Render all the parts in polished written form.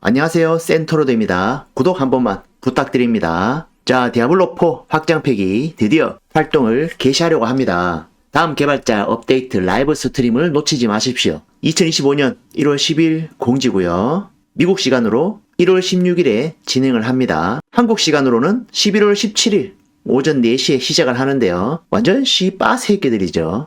안녕하세요, 센토로드입니다. 구독 한 번만 부탁드립니다. 자, 디아블로4 확장팩이 드디어 활동을 개시하려고 합니다. 다음 개발자 업데이트 라이브 스트림을 놓치지 마십시오. 2025년 1월 10일 공지고요. 미국 시간으로 1월 16일에 진행을 합니다. 한국 시간으로는 11월 17일 오전 4시에 시작을 하는데요. 완전 씨빠 새끼들이죠.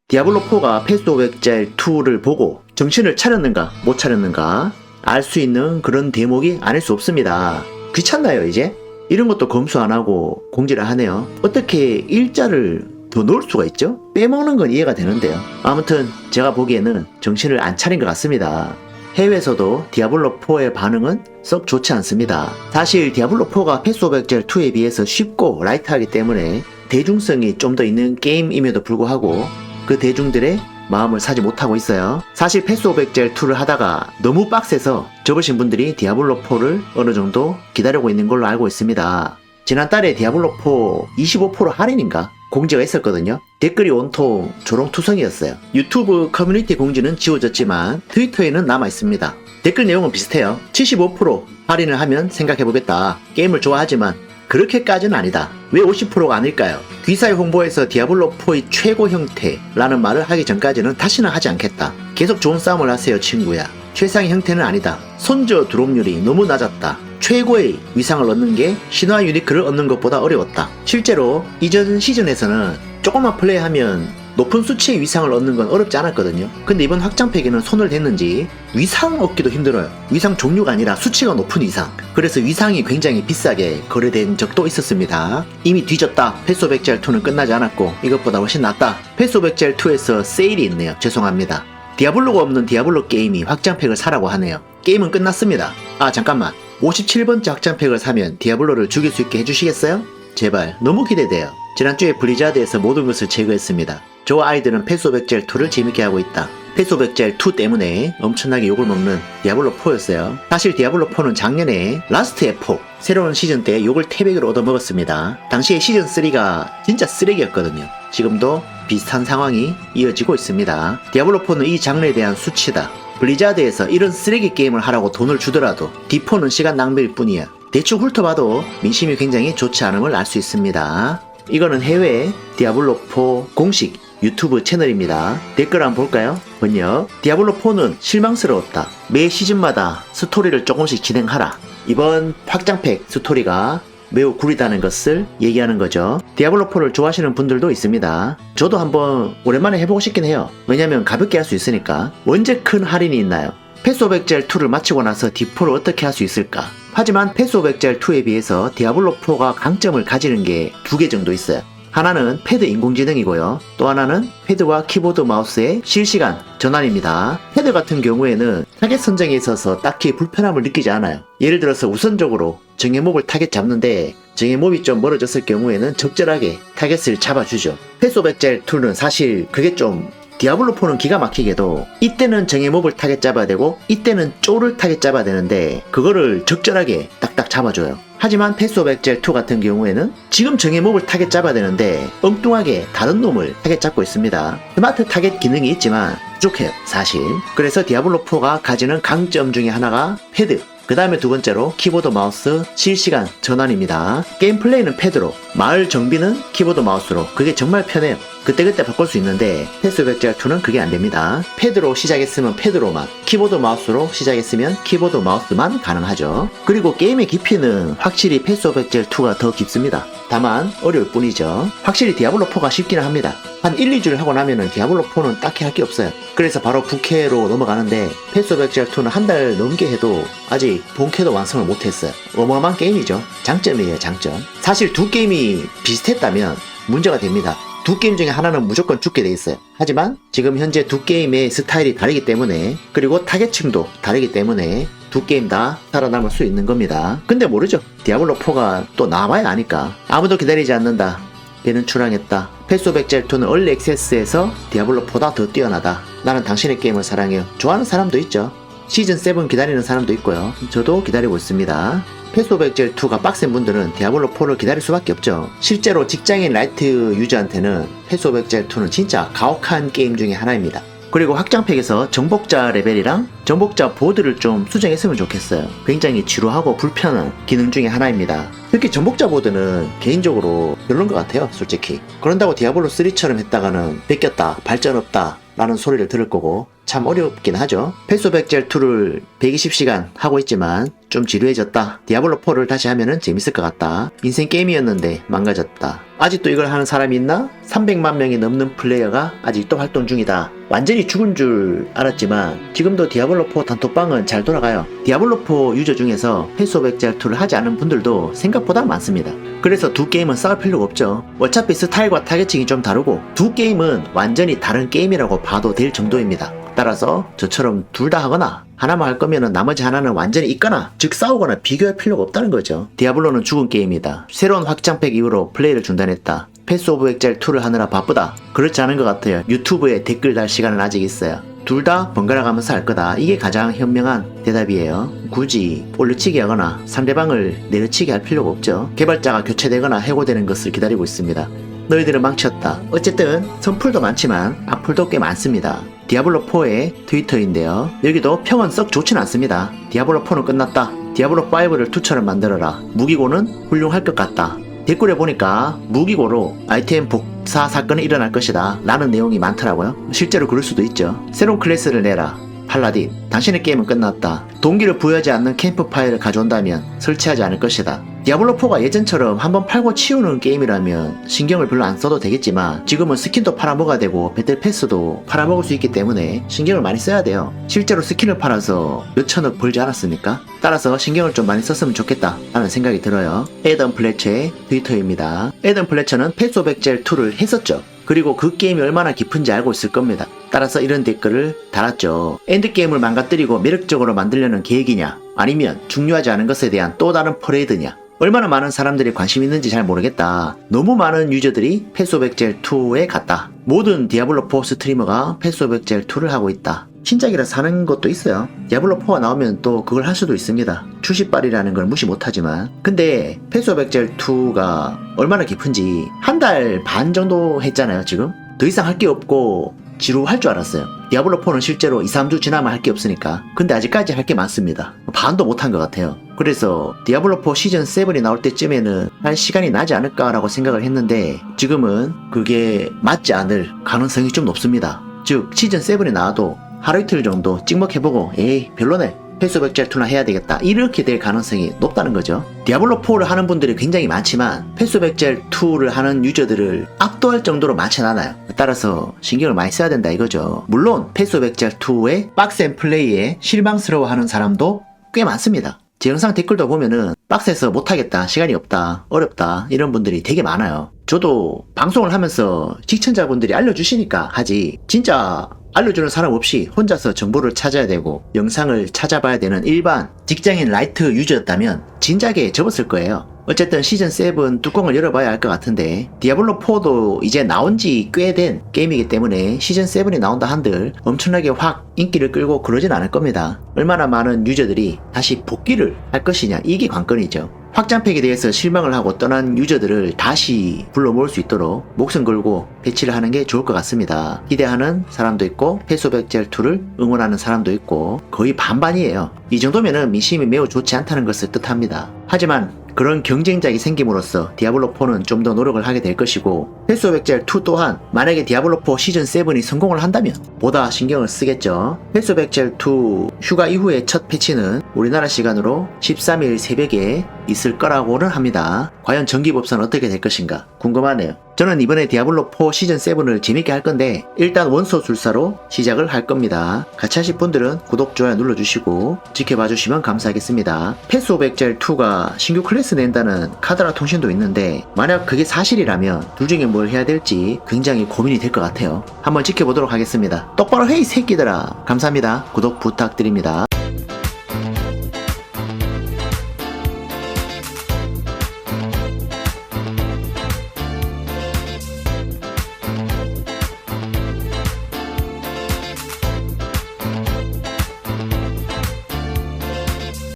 디아블로4가 패스 오브 엑자일 2를 보고 정신을 차렸는가 못 차렸는가 알 수 있는 그런 대목이 아닐 수 없습니다. 귀찮나요 이제? 이런 것도 검수 안 하고 공지를 하네요. 어떻게 일자를 더 넣을 수가 있죠? 빼먹는 건 이해가 되는데요. 아무튼 제가 보기에는 정신을 안 차린 것 같습니다. 해외에서도 디아블로4의 반응은 썩 좋지 않습니다. 사실 디아블로4가 패스 오브 엑자일 2에 비해서 쉽고 라이트하기 때문에 대중성이 좀 더 있는 게임임에도 불구하고 그 대중들의 마음을 사지 못하고 있어요. 사실 패스 오브 엑자일 2를 하다가 너무 빡세서 접으신 분들이 디아블로4를 어느 정도 기다리고 있는 걸로 알고 있습니다. 지난달에 디아블로4 25% 할인인가 공지가 있었거든요. 댓글이 온통 조롱투성이었어요. 유튜브 커뮤니티 공지는 지워졌지만 트위터에는 남아있습니다. 댓글 내용은 비슷해요. 75% 할인을 하면 생각해보겠다. 게임을 좋아하지만 그렇게까지는 아니다. 왜 50%가 아닐까요? 귀사의 홍보에서 디아블로4의 최고 형태라는 말을 하기 전까지는 다시는 하지 않겠다. 계속 좋은 싸움을 하세요 친구야. 최상의 형태는 아니다. 손저 드롭률이 너무 낮았다. 최고의 위상을 얻는 게 신화 유니크를 얻는 것보다 어려웠다. 실제로 이전 시즌에서는 조금만 플레이하면 높은 수치의 위상을 얻는 건 어렵지 않았거든요. 근데 이번 확장팩에는 손을 댔는지 위상 얻기도 힘들어요. 위상 종류가 아니라 수치가 높은 위상. 그래서 위상이 굉장히 비싸게 거래된 적도 있었습니다. 이미 뒤졌다. 패스 오브 엑자일 2는 끝나지 않았고 이것보다 훨씬 낫다. 패스 오브 엑자일 2에서 세일이 있네요. 죄송합니다. 디아블로가 없는 디아블로 게임이 확장팩을 사라고 하네요. 게임은 끝났습니다. 아 잠깐만. 57번째 확장팩을 사면 디아블로를 죽일 수 있게 해주시겠어요? 제발 너무 기대돼요. 지난주에 블리자드에서 모든 것을 제거했습니다. 저 아이들은 패스 오브 엑자일 2를 재밌게 하고 있다. 패스 오브 엑자일 2 때문에 엄청나게 욕을 먹는 디아블로4였어요. 사실 디아블로4는 작년에 라스트 에포 새로운 시즌 때 욕을 태백으로 얻어먹었습니다. 당시에 시즌 3가 진짜 쓰레기였거든요. 지금도 비슷한 상황이 이어지고 있습니다. 디아블로4는 이 장르에 대한 수치다. 블리자드에서 이런 쓰레기 게임을 하라고 돈을 주더라도 D4는 시간 낭비일 뿐이야. 대충 훑어봐도 민심이 굉장히 좋지 않음을 알 수 있습니다. 이거는 해외 디아블로4 공식 유튜브 채널입니다. 댓글 한번 볼까요? 번역. 디아블로4는 실망스러웠다. 매 시즌마다 스토리를 조금씩 진행하라. 이번 확장팩 스토리가 매우 구리다는 것을 얘기하는 거죠. 디아블로4를 좋아하시는 분들도 있습니다. 저도 한번 오랜만에 해보고 싶긴 해요. 왜냐면 가볍게 할 수 있으니까. 언제 큰 할인이 있나요? 패스 오브 엑자일 2를 마치고 나서 D4를 어떻게 할 수 있을까? 하지만 패스 오브 엑자일 2에 비해서 디아블로4가 강점을 가지는 게 두 개 정도 있어요. 하나는 패드 인공지능이고요. 또 하나는 패드와 키보드 마우스의 실시간 전환입니다. 패드 같은 경우에는 타겟 선정에 있어서 딱히 불편함을 느끼지 않아요. 예를 들어서 우선적으로 정예몹을 타겟 잡는데 정예몹이 좀 멀어졌을 경우에는 적절하게 타겟을 잡아주죠. 패스 오브 엑자일 2는 사실 그게 좀 디아블로4는 기가 막히게도 이때는 정예몹을 타겟 잡아야 되고 이때는 쪼를 타겟 잡아야 되는데 그거를 적절하게 딱딱 잡아줘요. 하지만 패스 오브 엑자일 2 같은 경우에는 지금 정예몹을 타겟 잡아야 되는데 엉뚱하게 다른 놈을 타겟 잡고 있습니다. 스마트 타겟 기능이 있지만 부족해요 사실. 그래서 디아블로4가 가지는 강점 중에 하나가 패드, 그 다음에 두 번째로 키보드 마우스 실시간 전환입니다. 게임 플레이는 패드로, 마을 정비는 키보드 마우스로. 그게 정말 편해요. 그때그때 바꿀 수 있는데 패스 오브 엑자일 2는 그게 안됩니다. 패드로 시작했으면 패드로만, 키보드 마우스로 시작했으면 키보드 마우스만 가능하죠. 그리고 게임의 깊이는 확실히 패스 오브 엑자일 2가 더 깊습니다. 다만 어려울 뿐이죠. 확실히 디아블로4가 쉽기는 합니다. 한 1, 2주를 하고 나면은 디아블로4는 딱히 할 게 없어요. 그래서 바로 부캐로 넘어가는데 패스 오브 엑자일 2는 한 달 넘게 해도 아직 본캐도 완성을 못했어요. 어마어마한 게임이죠. 장점이에요 장점. 사실 두 게임이 비슷했다면 문제가 됩니다. 두 게임 중에 하나는 무조건 죽게 돼 있어요. 하지만 지금 현재 두 게임의 스타일이 다르기 때문에, 그리고 타겟층도 다르기 때문에 두 게임 다 살아남을 수 있는 겁니다. 근데 모르죠. 디아블로4가 또 나와야 아니까. 아무도 기다리지 않는다. 얘는 출항했다. 패스 오브 엑자일 2는 얼리 액세스에서 디아블로4보다 더 뛰어나다. 나는 당신의 게임을 사랑해요. 좋아하는 사람도 있죠. 시즌 7 기다리는 사람도 있고요. 저도 기다리고 있습니다. 패스 오브 엑셀 2가 빡센 분들은 디아블로 4를 기다릴 수밖에 없죠. 실제로 직장인 라이트 유저한테는 패스 오브 엑셀 2는 진짜 가혹한 게임 중에 하나입니다. 그리고 확장팩에서 정복자 레벨이랑 정복자 보드를 좀 수정했으면 좋겠어요. 굉장히 지루하고 불편한 기능 중에 하나입니다. 특히 정복자 보드는 개인적으로 별론 것 같아요, 솔직히. 그런다고 디아블로 3처럼 했다가는 뺏겼다, 발전 없다 라는 소리를 들을 거고 참 어렵긴 하죠. 패스 오브 엑셀 2를 120시간 하고 있지만 좀 지루해졌다. 디아블로 4를 다시 하면은 재밌을 것 같다. 인생 게임이었는데 망가졌다. 아직도 이걸 하는 사람이 있나? 300만 명이 넘는 플레이어가 아직도 활동 중이다. 완전히 죽은 줄 알았지만 지금도 디아블로 4 단톡방은 잘 돌아가요. 디아블로 4 유저 중에서 패스 오브 엑셀 2를 하지 않은 분들도 생각보다 많습니다. 그래서 두 게임은 싸울 필요가 없죠. 어차피 스타일과 타겟층이 좀 다르고 두 게임은 완전히 다른 게임이라고 봐도 될 정도입니다. 따라서 저처럼 둘 다 하거나 하나만 할 거면은 나머지 하나는 완전히 있거나 즉 싸우거나 비교할 필요가 없다는 거죠. 디아블로는 죽은 게임이다. 새로운 확장팩 이후로 플레이를 중단했다. 패스 오브 엑셀 2를 하느라 바쁘다. 그렇지 않은 것 같아요. 유튜브에 댓글 달 시간은 아직 있어요. 둘 다 번갈아 가면서 할 거다. 이게 가장 현명한 대답이에요. 굳이 올려치기 하거나 상대방을 내려치기 할 필요가 없죠. 개발자가 교체되거나 해고되는 것을 기다리고 있습니다. 너희들은 망쳤다. 어쨌든 선풀도 많지만 악플도 꽤 많습니다. 디아블로4의 트위터인데요. 여기도 평은 썩 좋진 않습니다. 디아블로4는 끝났다. 디아블로5를 2처럼 만들어라. 무기고는 훌륭할 것 같다. 댓글에 보니까 무기고로 아이템 복사 사건이 일어날 것이다 라는 내용이 많더라고요. 실제로 그럴 수도 있죠. 새로운 클래스를 내라. 팔라딘, 당신의 게임은 끝났다. 동기를 부여하지 않는 캠프파이어를 가져온다면 설치하지 않을 것이다. 디아블로4가 예전처럼 한번 팔고 치우는 게임이라면 신경을 별로 안 써도 되겠지만 지금은 스킨도 팔아먹어야 되고 배틀 패스도 팔아먹을 수 있기 때문에 신경을 많이 써야 돼요. 실제로 스킨을 팔아서 몇천억 벌지 않았습니까? 따라서 신경을 좀 많이 썼으면 좋겠다 라는 생각이 들어요. 애덤 플래처의 트위터입니다. 애덤 플래처는 패스 오브 엑셀 2를 했었죠. 그리고 그 게임이 얼마나 깊은지 알고 있을 겁니다. 따라서 이런 댓글을 달았죠. 엔드게임을 망가뜨리고 매력적으로 만들려는 계획이냐? 아니면 중요하지 않은 것에 대한 또 다른 퍼레이드냐? 얼마나 많은 사람들이 관심 있는지 잘 모르겠다. 너무 많은 유저들이 패스 오브 엑셀 2에 갔다. 모든 디아블로4 스트리머가 패스 오브 엑셀 2를 하고 있다. 신작이라 사는 것도 있어요. 디아블로4가 나오면 또 그걸 할 수도 있습니다. 출시빨이라는 걸 무시 못하지만. 근데 패스 오브 엑셀 2가 얼마나 깊은지 한 달 반 정도 했잖아요, 지금. 더 이상 할 게 없고 지루할 줄 알았어요. 디아블로4는 실제로 2-3주 지나면 할 게 없으니까. 근데 아직까지 할 게 많습니다. 반도 못한 것 같아요. 그래서 디아블로4 시즌 7이 나올 때쯤에는 할 시간이 나지 않을까라고 생각을 했는데 지금은 그게 맞지 않을 가능성이 좀 높습니다. 즉 시즌 7이 나와도 하루 이틀 정도 찍먹해보고 에이 별로네, 패스 오브 엑셀 2나 해야 되겠다 이렇게 될 가능성이 높다는 거죠. 디아블로4를 하는 분들이 굉장히 많지만 패스 오브 엑셀 2를 하는 유저들을 압도할 정도로 많진 않아요. 따라서 신경을 많이 써야 된다 이거죠. 물론 패스 오브 엑셀 2의 빡센 플레이에 실망스러워하는 사람도 꽤 많습니다. 제 영상 댓글도 보면은 빡세서 못하겠다, 시간이 없다, 어렵다 이런 분들이 되게 많아요. 저도 방송을 하면서 시청자분들이 알려주시니까 하지 진짜 알려주는 사람 없이 혼자서 정보를 찾아야 되고 영상을 찾아봐야 되는 일반 직장인 라이트 유저였다면 진작에 접었을 거예요. 어쨌든 시즌 7 뚜껑을 열어봐야 할 것 같은데 디아블로4도 이제 나온지 꽤 된 게임이기 때문에 시즌 7이 나온다 한들 엄청나게 확 인기를 끌고 그러진 않을 겁니다. 얼마나 많은 유저들이 다시 복귀를 할 것이냐 이게 관건이죠. 확장팩에 대해서 실망을 하고 떠난 유저들을 다시 불러 모을 수 있도록 목숨 걸고 배치를 하는 게 좋을 것 같습니다. 기대하는 사람도 있고 패스 오브 엑셀 2를 응원하는 사람도 있고 거의 반반이에요. 이 정도면은 민심이 매우 좋지 않다는 것을 뜻합니다. 하지만 그런 경쟁작이 생김으로써 디아블로4는 좀 더 노력을 하게 될 것이고 패스 오브 엑셀 2 또한 만약에 디아블로4 시즌 7이 성공을 한다면 보다 신경을 쓰겠죠. 패스 오브 엑셀 2 휴가 이후의 첫 패치는 우리나라 시간으로 13일 새벽에 있을 거라고는 합니다. 과연 전기법사는 어떻게 될 것인가 궁금하네요. 저는 이번에 디아블로4 시즌 7을 재밌게 할 건데 일단 원소술사로 시작을 할 겁니다. 같이 하실 분들은 구독, 좋아요 눌러주시고 지켜봐 주시면 감사하겠습니다. 패스 오브 엑셀 2가 신규 클래스 낸다는 카드라 통신도 있는데 만약 그게 사실이라면 둘 중에 뭘 해야 될지 굉장히 고민이 될 것 같아요. 한번 지켜보도록 하겠습니다. 똑바로 해 이 새끼들아. 감사합니다. 구독 부탁드립니다.